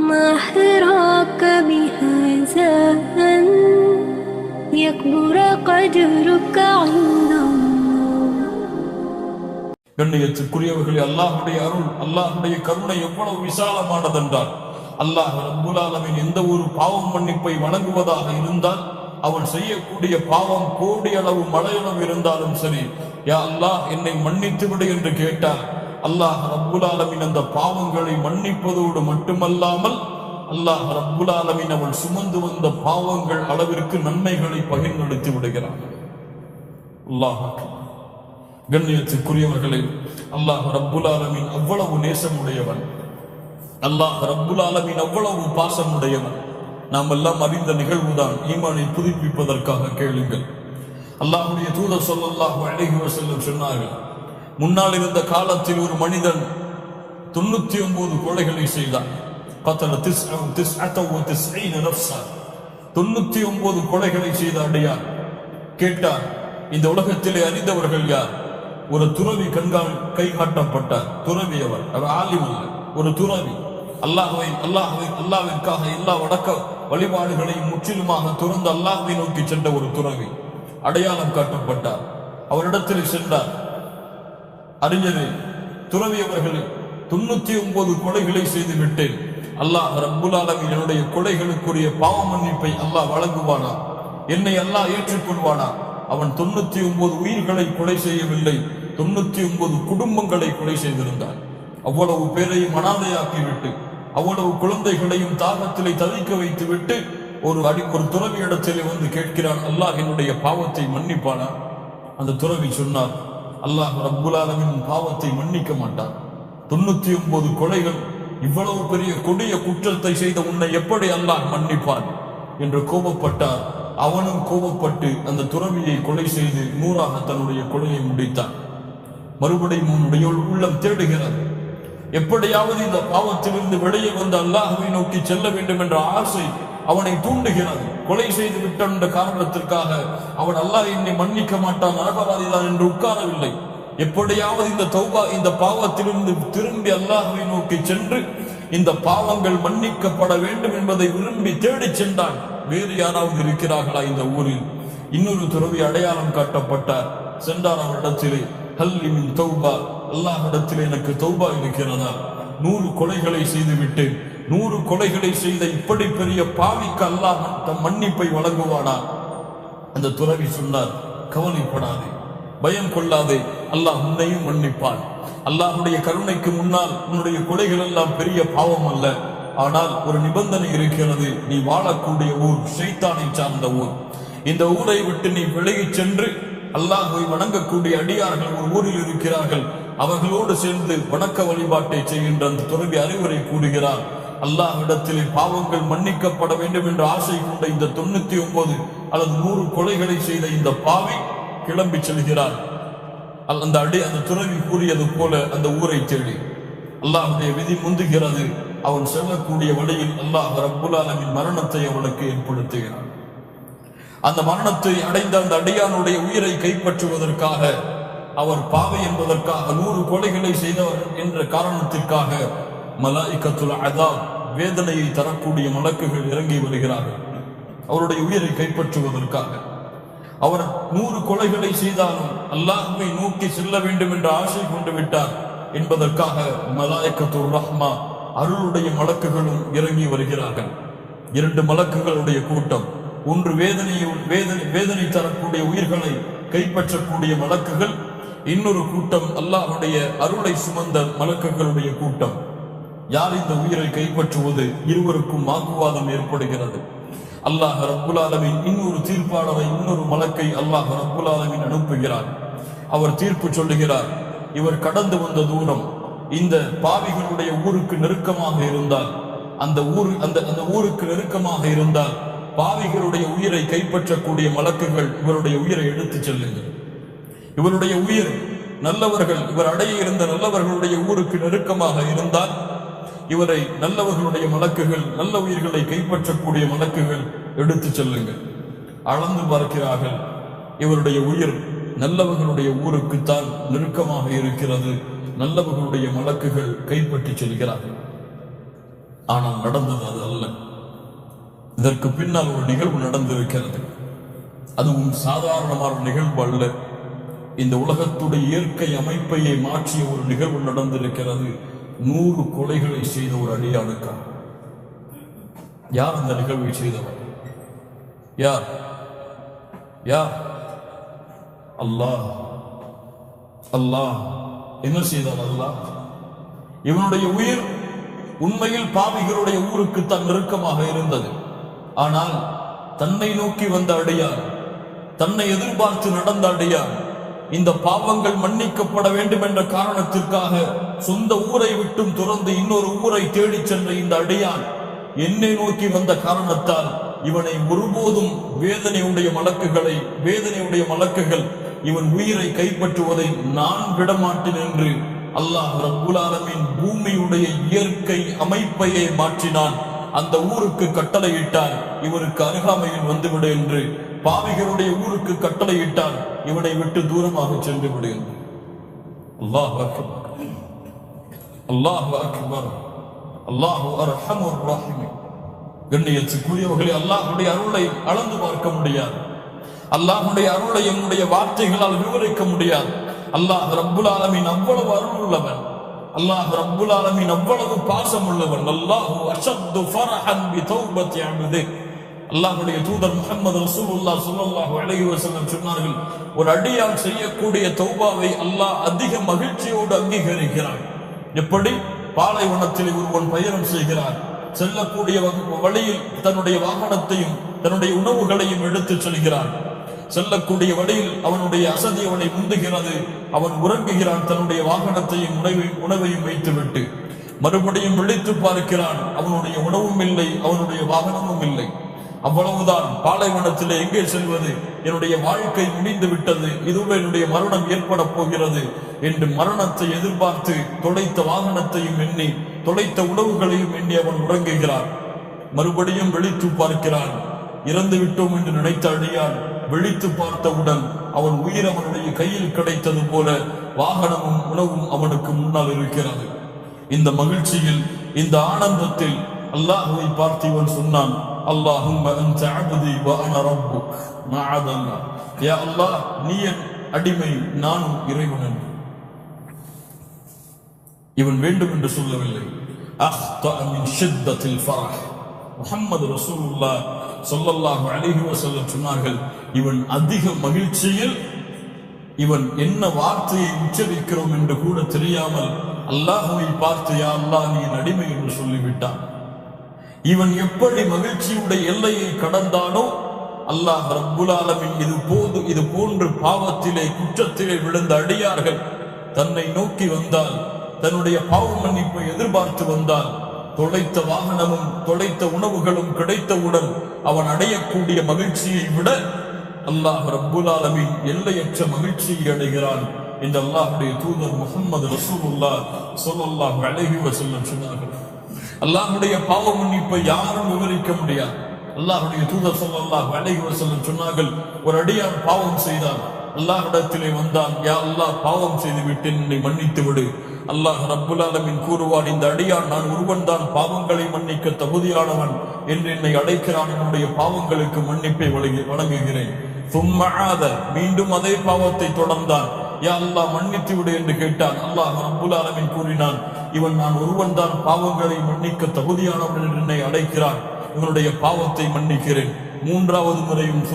ما حراك بهذا أن يكبر قدرك عند الله. கண்ணியத்துக்குரியவர்களே, அல்லாஹ்வுடைய அருள், அல்லாஹ்வுடைய கருணை எவ்வளவு விசாலமானதென்றால், அல்லாஹ் ரப்புல் ஆலமீன் எந்த ஒரு பாவம் மன்னிப்பை வழங்குவதாக இருந்தால் அவன் செய்யக்கூடிய பாவம் கோடி அளவு மழையளவு இருந்தாலும் சரி, யா அல்லாஹ் என்னை மன்னித்து விடு என்று கேட்டால் அல்லாஹ் ரப்புல் ஆலமீன் அந்த பாவங்களை மன்னிப்பதோடு மட்டுமல்லாமல் அல்லாஹ் ரப்புல் ஆலமீன் அவன் சுமந்து வந்த பாவங்கள் அளவிற்கு நன்மைகளை பகிர்ந்தளித்து விடுகிறான். அல்லாஹ் கண்ணியத்துக்குரியவர்களே, அல்லாஹ் ரப்புல் ஆலமீன் அவ்வளவு நேசமுடையவன், அல்லாஹ் ரப்புல் ஆலமீன் அவ்வளவு பாசமுடையவன். நாம் எல்லாம் அறிந்த நிகழ்வுதான். ஈமானை புதுப்பிப்பதற்காக கேளுங்கள். அல்லாஹ்வுடைய தூதர் ஸல்லல்லாஹு அலைஹி வஸல்லம் சொன்னார்கள், முன்னால் இருந்த காலத்தில் ஒரு மனிதன் 99 கொலைகளை செய்தான். 99 கொலைகளை செய்த அடியார். கேட்டார், இந்த உலகத்திலே அறிந்தவர்கள் யார்? ஒரு துறவி கை காட்டப்பட்டார். துறவி அவர் ஆலிம் அல்ல, ஒரு துறவி. அல்லாஹ்விற்காக எல்லா வணக்க வழிபாடுகளையும் முற்றிலுமாக துறந்து அல்லாஹ்வை நோக்கி சென்ற ஒரு துறவி அடையாளம் காட்டப்பட்டார். அவரிடத்தில் சென்றார். அறிஞரே, துறவி அவர்களே, 99 கொலைகளை செய்து விட்டேன். அல்லாஹ் ரப்புல் ஆலமீன் என்னுடைய கொலைகளுக்குரிய பாவ மன்னிப்பை அல்லாஹ் வழங்குவானா? என்னை அல்லாஹ் ஏற்றுக்கொள்வானா? அவன் 99 உயிர்களை கொலை செய்யவில்லை, 99 குடும்பங்களை கொலை செய்திருந்தான். அவ்வளவு பேரையும் அனாதையாக்கிவிட்டு, அவ்வளவு குழந்தைகளையும் தாகத்திலே தவிக்க வைத்து விட்டு ஒரு துறவி இடத்திலே வந்து கேட்கிறான், அல்லாஹ் என்னுடைய பாவத்தை மன்னிப்பானா? அந்த துறவி சொன்னார், அல்லாஹ் ரப்புல் ஆலமீன் பாவத்தை மன்னிக்க மாட்டான். 99 கொலைகள், இவ்வளவு பெரிய கொடிய குற்றத்தை செய்த உன்னை எப்படி அல்லாஹ் மன்னிப்பான் என்று கோபப்பட்டார். அவனும் கோபப்பட்டு அந்த துறவியை கொலை செய்து 100ஆக தன்னுடைய கொலையை முடித்தான். மறுபடியும் உன்னுடைய உள்ளம் தேடுகிறது, எப்படியாவது இந்த பாவத்திலிருந்து வெளியே வந்து அல்லாஹ்வை நோக்கி செல்ல வேண்டும் என்ற ஆசை அவனை தூண்டுகிறது. கொலை செய்து விட்ட என்ற காரணத்திற்காக அவன் அல்லாஹ் என்னை மன்னிக்க மாட்டான், நரகவாதிதான் என்று உட்காரவில்லை. எப்படியாவது இந்த பாவத்திலிருந்து திரும்பி அல்லாஹ்வை நோக்கி சென்று இந்த பாவங்கள் மன்னிக்கப்பட வேண்டும் என்பதை விரும்பி தேடி சென்றான். வேறு யாராவது இருக்கிறார்களா இந்த ஊரில்? இன்னொரு துறவி அடையாளம் காட்டப்பட்டார். சென்றார் அவரிடத்திலே, ஹல்லி மின் தௌபா, அல்லாஹ்விடத்திலே எனக்கு தௌபா இருக்கிறதா? 100 கொலைகளை செய்து விட்டேன். 100 கொலைகளை செய்த இப்படி பெரிய பாவிக்கு அல்லாஹ் தம் மன்னிப்பை வழங்குவானா? அந்த துறவி சொன்னார், கவலைப்படாதே, பயம் கொள்ளாதே, அல்லாஹ் உன்னையும் மன்னிப்பான். அல்லாஹ்வுடைய கருணைக்கு முன்னால் உன்னுடைய கொலைகள் எல்லாம் பெரிய பாவம் அல்ல. ஆனால் ஒரு நிபந்தனை இருக்கிறது, நீ வாழக்கூடிய ஊர் ஷைத்தானை சார்ந்த ஊர். இந்த ஊரை விட்டு நீ விலகிச் சென்று அல்லாஹ்வை வணங்கக்கூடிய அடியார்கள் ஒரு ஊரில் இருக்கிறார்கள், அவர்களோடு சேர்ந்து வணக்க வழிபாட்டை செய்கின்ற அந்த துறவி அறிவுரை கூறுகிறார். அல்லாஹ்விடத்திலே பாவங்கள் மன்னிக்கப்பட வேண்டும் என்ற ஆசை கொண்ட இந்த 99 அல்லது 100 கொலைகளை செய்த இந்த பாவி கிளம்பி செல்கிறார். அந்த துறவி கூறியது போல அந்த ஊரை தேடி. அல்லாஹ்வுடைய விதி முந்துகிறது. அவன் செல்லக்கூடிய வழியில் அல்லாஹ் ரப்புல் ஆலமீன் மரணத்தை அவனுக்கு ஏற்படுத்துகிறான். அந்த மரணத்தை அடைந்த அந்த அடியானுடைய உயிரை கைப்பற்றுவதற்காக, அவர் பாவை என்பதற்காக, 100 கொலைகளை செய்தவர் என்ற காரணத்திற்காக மலாயிகத்துல் அஸாப், வேதனையை தரக்கூடிய மலக்குகள் இறங்கி வருகிறார்கள் அவருடைய உயிரை கைப்பற்றுவதற்காக. அவர் 100 கொலைகளை செய்தாலும் அல்லாஹ்வை நோக்கி செல்ல வேண்டும் என்ற ஆசை கொண்டு விட்டார் என்பதற்காக மலாயிகத்துர் ரஹ்மா, அருளுடைய மலக்குகளும் இறங்கி வருகிறார்கள். 2 மலக்குகளுடைய கூட்டம். ஒன்று வேதனை தரக்கூடிய உயிர்களை கைப்பற்றக்கூடிய மலக்குகள், இன்னொரு கூட்டம் அல்லாஹ்வுடைய அருளை சுமந்த மலக்குகளுடைய கூட்டம். யார் இந்த உயிரை கைப்பற்றுவது? இருவருக்கும் வாக்குவாதம் ஏற்படுகிறது. அல்லாஹ் ரப்புல் ஆலமீன் இன்னொரு தீர்ப்பாளரை, இன்னொரு மலக்கை அல்லாஹ் ரப்புல் ஆலமீன் அனுப்புகிறார். அவர் தீர்ப்பு சொல்லுகிறார், இவர் கடந்து வந்த தூரம் இந்த பாவிகளுடைய ஊருக்கு நெருக்கமாக இருந்தால், அந்த ஊருக்கு நெருக்கமாக இருந்தால் பாவிகளுடைய உயிரை கைப்பற்றக்கூடிய மலக்குகள் இவருடைய உயிரை எடுத்துச் செல்லுங்கள். இவருடைய உயிர் நல்லவர்கள், இவர் அடைய இருந்த நல்லவர்களுடைய ஊருக்கு நெருக்கமாக இருந்தால் இவரை நல்லவர்களுடைய மலக்குகள், நல்ல உயிர்களை கைப்பற்றக்கூடிய மலக்குகள் எடுத்துச் செல்லுங்கள். அளந்து பார்க்கிறார்கள், இவருடைய உயிர் நல்லவர்களுடைய ஊருக்குத்தான் நெருக்கமாக இருக்கிறது. நல்லவர்களுடைய மலக்குகள் கைப்பற்றி செல்கிறார்கள். ஆனால் நடந்தது அது அல்ல. இதற்கு பின்னால் ஒரு நிகழ்வு நடந்திருக்கிறது. அதுவும் சாதாரணமான நிகழ்வு அல்ல. இந்த உலகத்துடைய இயற்கை அமைப்பையே மாற்றிய ஒரு நிகழ்வு நடந்திருக்கிறது. 100 கொலைகளை செய்த ஒரு அடியானுக்காக. யார் அந்த நிகழ்வை செய்தவர்? யார்? யார்? அல்லாஹ். அல்லாஹ் என்ன செய்தார்? அல்லாஹ் இவனுடைய உயிர் உண்மையில் பாவிகளுடைய ஊருக்கு தன் நெருக்கமாக இருந்தது. ஆனால் தன்னை நோக்கி வந்த அடியார், தன்னை எதிர்பார்த்து நடந்த அடியார், இந்த பாவங்கள் மன்னிக்கப்பட வேண்டும் என்ற காரணத்திற்காக சொந்த ஊரை விட்டும் துறந்து இன்னொரு ஊரை தேடிச் சென்ற இந்த அடியான் என்னை நோக்கி வந்த காரணத்தால் இவனை ஒருபோதும் வேதனையுடைய மலக்குகள் இவன் உயிரை கைப்பற்றுவதை நான் விடமாட்டேன் என்று அல்லாஹ் ரப்புல் ஆலமீன் பூமியுடைய இயற்கை அமைப்பையே மாற்றினான். அந்த ஊருக்கு கட்டளையிட்டார், இவருக்கு அருகாமையில் வந்துவிடு என்று. பாவிகளுடைய ஊருக்கு கட்டளையிட்டார், இவனை விட்டு தூரமாக சென்று விடு. அல்லாஹ் அக்பர், அல்லாஹ் அக்பர், அல்லாஹு அர்ஹமுர் ரஹீம். கண்ணியத்துக்குரியவர்களே, அல்லாஹ்வுடைய அருளை அளந்து பார்க்க முடியாது. அல்லாஹ்வுடைய அருளை என்னுடைய வார்த்தைகளால் விவரிக்க முடியாது. அல்லாஹ் ரப்புல் ஆலமீன் அவ்வளவு அருள் உள்ளவன். அல்லாஹ் ரப்புல் ஆலமீன் அவ்வளவு பாசம் உள்ளவன். அல்லாஹு அஷத்து ஃபரஹன் பி தௌபத்தி அப்தி. அல்லாஹ்வுடைய தூதர் முஹம்மது ரசூலுல்லாஹ் ஸல்லல்லாஹு அலைஹி வஸல்லம் சொன்னார்கள், ஒரு அடியான் செய்யக்கூடிய தௌபாவை அல்லாஹ் அதிக மகிழ்ச்சியோடு அங்கீகரிக்கிறான். எப்படி? பாலைவனத்தில் ஒருவன் பயணம் செய்கிறார், செல்லக்கூடிய வழியில் தன்னுடைய வாகனத்தையும் தன்னுடைய உணவுகளையும் எடுத்துச் செல்கிறான். செல்லக்கூடிய வழியில் அவனுடைய அசதி அவனை முந்துகிறது. அவன் உறங்குகிறான், தன்னுடைய வாகனத்தையும் உணவையும் வைத்துவிட்டு மறுபடியும் விழித்து பார்க்கிறான். அவனுடைய உணவும் இல்லை, அவனுடைய வாகனமும் இல்லை. அவ்வளவுதான். பாலைவனத்திலே எங்கே செல்வது? என்னுடைய வாழ்க்கை முடிந்து விட்டது, இதுவே என்னுடைய மரணம் ஏற்பட போகிறது என்று மரணத்தை எதிர்பார்த்து தொலைத்த வாகனத்தையும் எண்ணி தொலைத்த உணவுகளையும் எண்ணி அவன் உறங்குகிறான். மறுபடியும் விழித்து பார்க்கிறான். இறந்து விட்டோம் என்று நினைத்த அடியான் விழித்து பார்த்தவுடன் அவன் உயிர் அவனுடைய கையில் கிடைத்தது போல வாகனமும் உணவும் அவனுக்கு முன்னால் இருக்கிறது. இந்த மகிழ்ச்சியில், இந்த ஆனந்தத்தில் அல்லாஹ்வை பார்த்து இவன் சொன்னான், அல்லாஹும்ம அன்த அப்தி வ அன ரப்புக். மஅதல்லாஹ், யா அல்லாஹ், நீ என் அடிமை, நானும் இறைவன். இவன் வேண்டும் என்று சொல்லவில்லை. அஹ்தா மின் ஷித்தத்தில் ஃபரஹ். முஹம்மது ரசூலுல்லாஹ் ஸல்லல்லாஹு அலைஹி வஸல்லம் சொன்னார்கள், இவன் அதிக மகிழ்ச்சியில் இவன் என்ன வார்த்தையை உச்சரிக்கிறோம் என்று கூட தெரியாமல் அல்லாஹ்வை பார்த்து யா அல்லாஹ் நீ என் அடிமை என்று சொல்லிவிட்டான். இவன் எப்படி மகிழ்ச்சியுடைய எல்லையை கடந்தானோ அல்லாஹ் ரப்புல் ஆலமீன் இது போன்று பாவத்திலே குற்றத்திலே விழுந்த அடியார்கள் தன்னை நோக்கி வந்தால், தன்னுடைய பாவ மன்னிப்பை எதிர்பார்த்து வந்தால், தொலைத்த வாகனமும் தொலைத்த உணவுகளும் கிடைத்தவுடன் அவன் அடையக்கூடிய மகிழ்ச்சியை விட அல்லாஹ் ரப்புல் ஆலமீன் எல்லையற்ற மகிழ்ச்சியை அடைகிறான் என்று அல்லாஹ்வுடைய தூதர் முஹம்மது ரசூலுல்லாஹ் ஸல்லல்லாஹு அலைஹி வஸல்லம் சொன்னார்கள். அல்லாஹ்வுடைய பாவ மன்னிப்பை யாரும் விவரிக்க முடியாது. அல்லாஹ்வுடைய தூதர் ஸல்லல்லாஹு அலைஹி வஸல்லம் சொன்னார்கள், ஒரு அடியான் பாவம் செய்தான், அல்லாஹ்விடத்திலே வந்தான், யா அல்லாஹ் பாவம் செய்து விட்டேன், என்னை மன்னித்து விடு. அல்லாஹ் ரப்புல் ஆலமீன் கூறுவான், இந்த அடியான் நான் ஒருவன் தான் பாவங்களை மன்னிக்க தகுதியானவன் என்று என்னை அழைக்கிறான், என்னுடைய பாவங்களுக்கு மன்னிப்பை வழங்குகிறேன். மீண்டும் அதே பாவத்தை தொடர்ந்தான், யா அல்லாஹ் மன்னித்து விடு என்று கேட்டான். அல்லாஹ் ரப்புல் ஆலமீன் கூறினான், இவன் நான் ஒருவன் தான் பாவங்களை மன்னிக்க தகுதியானவன் என்று என்னை அழைக்கிறான், இவனுடைய பாவத்தை மன்னிக்கிறேன். மூன்றாவது முறையும்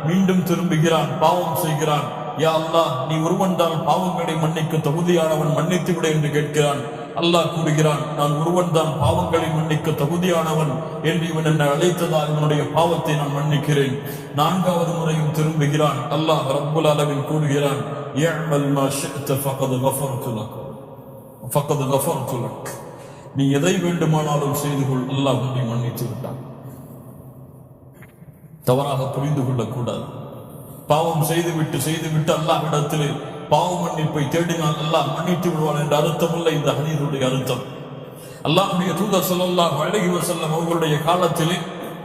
மீண்டும் திரும்புகிறான், பாவம் செய்கிறான். யா அல்லாஹ் நீ ஒருவன் தான் பாவங்களை மன்னிக்க தகுதியானவன், மன்னித்து விடு என்று கேட்கிறான். அல்லாஹ் கூறுகிறான், நான் ஒருவன் தான் பாவங்களை மன்னிக்க தகுதியானவன் என்று இவன் என்னை அழைத்ததால் இவனுடைய பாவத்தை நான் மன்னிக்கிறேன். நான்காவது முறையும் திரும்புகிறான். அல்லாஹ் ரப்புல் ஆலமீன் கூறுகிறான், இஅமல் மா ஷி'த ஃபகத் கஃபர்து லக் ஃபகத் கஃபர்து லக். நீ எதை வேண்டுமானாலும் செய்து கொள், அல்லாஹ் உன்னை மன்னித்து விட்டான். தவறாக புரிந்து கொள்ளக்கூடாது. பாவம் செய்துவிட்டு அல்லாஹ்விடத்திலே பாவ மன்னிப்பை தேடினால் அல்லாஹ் மன்னித்து விடுவான் என்ற அர்த்தம் அல்ல இந்த ஹதீஸுடைய அர்த்தம். அல்லாஹ்வுடைய தூதர் ஸல்லல்லாஹு அலைஹி வஸல்லம் அவர்களுடைய காலத்திலே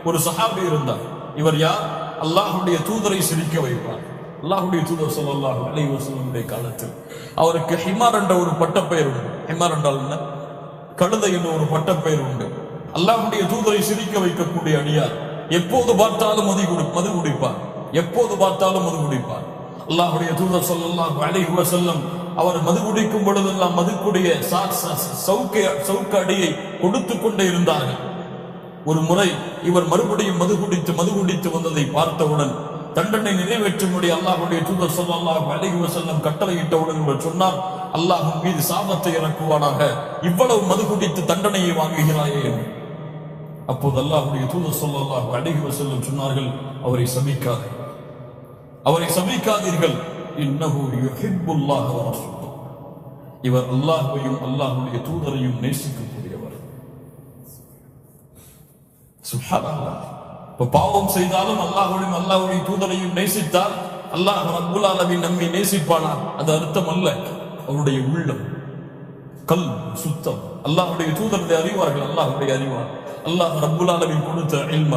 ஒரு சஹாபி இருந்தார். இவர் யார்? அல்லாஹ்வுடைய தூதரை சிரிக்க வைப்பார். அல்லாஹ்வுடைய தூதர் ஸல்லல்லாஹு அலைஹி வஸல்லம் காலத்தில் அவருக்கு ஹிமார் என்ற ஒரு பட்டப்பெயர் உண்டு. ஹிமார் என்றால் என்ன? கழுதை என்ற ஒரு பட்டப்பெயர் உண்டு. அல்லாஹ்வுடைய தூதரை சிரிக்க வைக்கக்கூடிய அடியார். எப்போது பார்த்தாலும் மது குடிப்பார். எப்போது பார்த்தாலும் மது குடிப்பார். அல்லாஹ்வுடைய தூதர் ஸல்லல்லாஹு அலைஹி வஸல்லம் அவர் மது குடிக்கும் பொழுதெல்லாம் மதுக்குடைய சவுக்க அடியை கொடுத்து கொண்டே இருந்தார்கள். ஒரு முறை இவர் மறுபடியும் மது குடித்து வந்ததை பார்த்தவுடன் தண்டனை நிறைவேற்றும்படி அல்லாஹ்வுடைய தூதர் ஸல்லல்லாஹு அலைஹி வஸல்லம் கட்டளையிட்டவுடன் இவர் சொன்னார், அல்லாஹ்வின் மீது சாபத்தை இறக்குவானாக, இவ்வளவு மது குடித்து தண்டனையை வாங்குகிறாயே. அப்போது அல்லாஹ்வுடைய தூதர் ஸல்லல்லாஹு அலைஹி வஸல்லம் சொன்னார்கள், அவரை சபிக்காதீர்கள். இன்னஹு யுஹிப்புல்லாஹ வ ரசூலுஹு, இவர் அல்லாஹ்வையும் அல்லாஹ்வுடைய தூதரையும் நேசிக்கக்கூடியவர். சுப்ஹானல்லாஹ். பாவம் செய்தாலும் அல்லாஹ்வையும் அல்லாஹ்வுடைய தூதரையும் நேசித்தால் அல்லாஹ் ரப்புல் ஆலமீன் நம்மை நேசிப்பானா? அது அர்த்தம் அல்ல. அவருடைய உள்ளம் கல் சுத்தம். அல்லாஹ்வுடைய தூதரை அறிவார்கள், அல்லாஹ்வுடைய அறிவார். அல்லாஹ் ரப்புல் ஆலமீன் கொடுத்த இல்ம,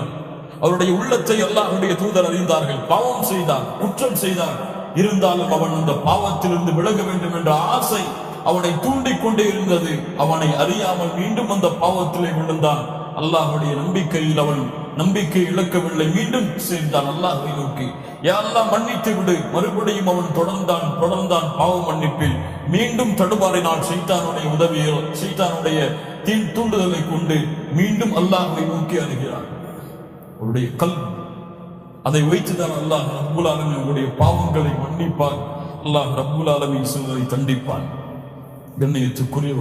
அவருடைய உள்ளத்தை அல்லாஹ்வுடைய தூதர் அறிந்தார்கள். பாவம் செய்தான், குற்றம் செய்தான், இருந்தாலும் அவன் அந்த பாவத்திலிருந்து விலக வேண்டும் என்ற ஆசை அவனை தூண்டிக் கொண்டே இருந்தது. அவனை அறியாமல் மீண்டும் அந்த பாவத்திலே விழுந்தான். அல்லாஹ்வுடைய நம்பிக்கையில் அவன் நம்பிக்கை இழக்கவில்லை, மீண்டும் சேர்ந்தான் அல்லாஹ்வை நோக்கி, யா அல்லாஹ் மன்னித்து விடு. மறுபடியும் அவன் தொடர்ந்தான் பாவ மன்னிப்பில். மீண்டும் தடுமாறினான். சைத்தானுடைய உதவியில், சைத்தானுடைய தூண்டுதலை கொண்டு மீண்டும் அல்லாஹ்வை நோக்கி அணுகிறான். அவருடைய அதை வைத்துதான் அல்லாஹ் ரப்புல் ஆலமீன் அவருடைய பாவங்களை மன்னிப்பான். அல்லாஹ் ரப்புல் ஆலமீன் சிலரை தண்டிப்பான். கண்ணியத்துக்குரிய